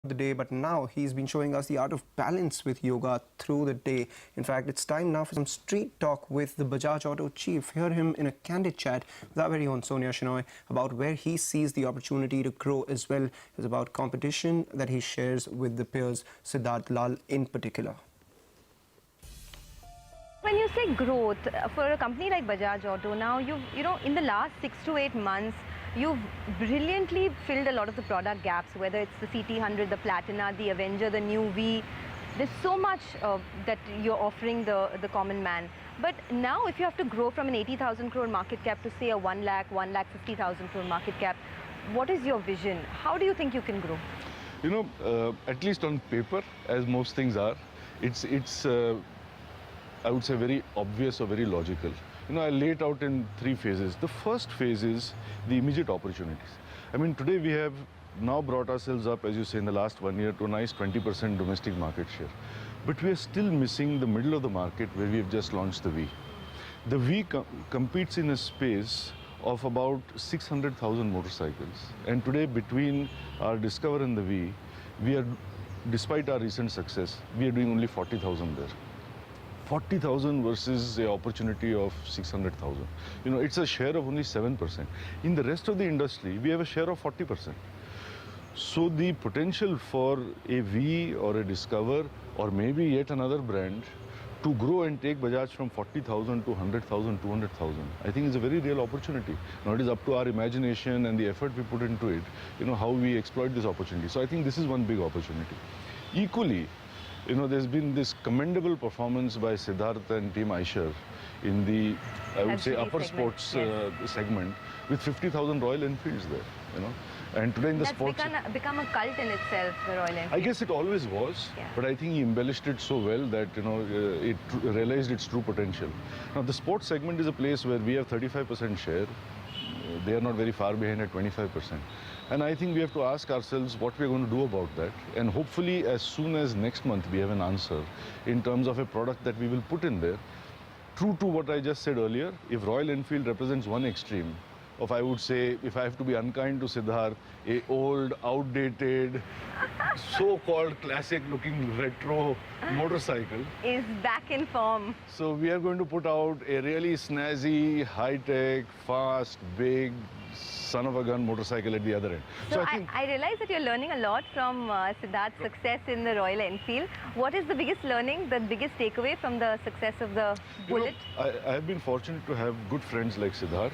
the day, but now he's been showing us the art of balance with yoga through the day. In fact, it's time now for some street talk with the Bajaj Auto chief. Hear him in a candid chat with our very own Sonia Shenoy about where he sees the opportunity to grow, as well as about competition that he shares with the peers, Siddharth Lal in particular. When you say growth, for a company like Bajaj Auto, now in the last 6 to 8 months, you've brilliantly filled a lot of the product gaps, whether it's the CT100, the Platina, the Avenger, the new V. There's so much that you're offering the common man. But now if you have to grow from an 80,000 crore market cap to say a 1,50,000 crore market cap, what is your vision? How do you think you can grow? You know, at least on paper, as most things are, it's I would say very obvious or very logical. You know, I lay it out in 3 phases. The first phase is the immediate opportunities. I mean, today we have now brought ourselves up, as you say, in the last 1 year to a nice 20% domestic market share. But we are still missing the middle of the market where we have just launched the V. The V competes in a space of about 600,000 motorcycles. And today, between our Discover and the V, we are, despite our recent success, we are doing only 40,000 there. 40,000 versus the opportunity of 600,000. You know, it's a share of only 7%. In the rest of the industry, we have a share of 40%. So the potential for a V or a Discover or maybe yet another brand to grow and take Bajaj from 40,000 to 100,000, 200,000, I think is a very real opportunity. Now it is up to our imagination and the effort we put into it, you know, how we exploit this opportunity. So I think this is one big opportunity. Equally, you know, there's been this commendable performance by Siddharth and Team Eicher in the, I would say, upper sports segment with 50,000 Royal Enfields there, you know. And today in the sports... That's become a cult in itself, the Royal Enfield. I guess it always was, but I think he embellished it so well that, you know, it realized its true potential. Now, the sports segment is a place where we have 35% share. They are not very far behind at 25%. And I think we have to ask ourselves what we're going to do about that. And hopefully, as soon as next month, we have an answer in terms of a product that we will put in there. True to what I just said earlier, if Royal Enfield represents one extreme of, I would say, if I have to be unkind to Siddharth, a old, outdated, so-called classic-looking retro motorcycle is back in form. So we are going to put out a really snazzy, high-tech, fast, big, son of a gun motorcycle at the other end. So I realize that you're learning a lot from Siddharth's success in the Royal Enfield. What is the biggest learning, the biggest takeaway from the success of the Bullet? You know, I have been fortunate to have good friends like Siddharth,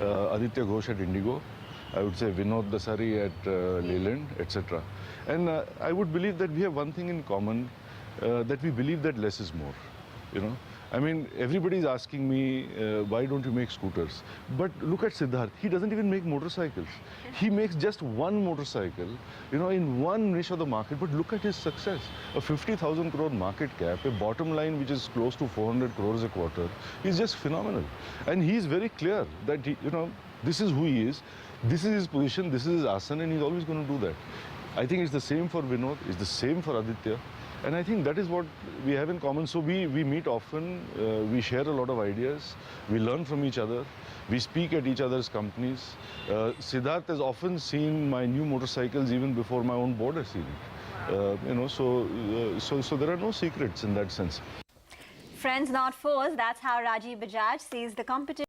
Aditya Ghosh at Indigo, I would say Vinod Dasari at Leyland, etc. And I would believe that we have one thing in common, that we believe that less is more, you know. I mean, everybody is asking me, why don't you make scooters? But look at Siddharth, he doesn't even make motorcycles. He makes just one motorcycle, you know, in one niche of the market, but look at his success. A 50,000 crore market cap, a bottom line which is close to 400 crores a quarter, is just phenomenal. And he's very clear that, you know, this is who he is, this is his position, this is his asana, and he's always going to do that. I think it's the same for Vinod, it's the same for Aditya. And I think that is what we have in common. So we meet often, we share a lot of ideas, we learn from each other, we speak at each other's companies. Siddharth has often seen my new motorcycles even before my own board has seen it. You know, so there are no secrets in that sense. Friends, not foes. That's how Rajiv Bajaj sees the competition.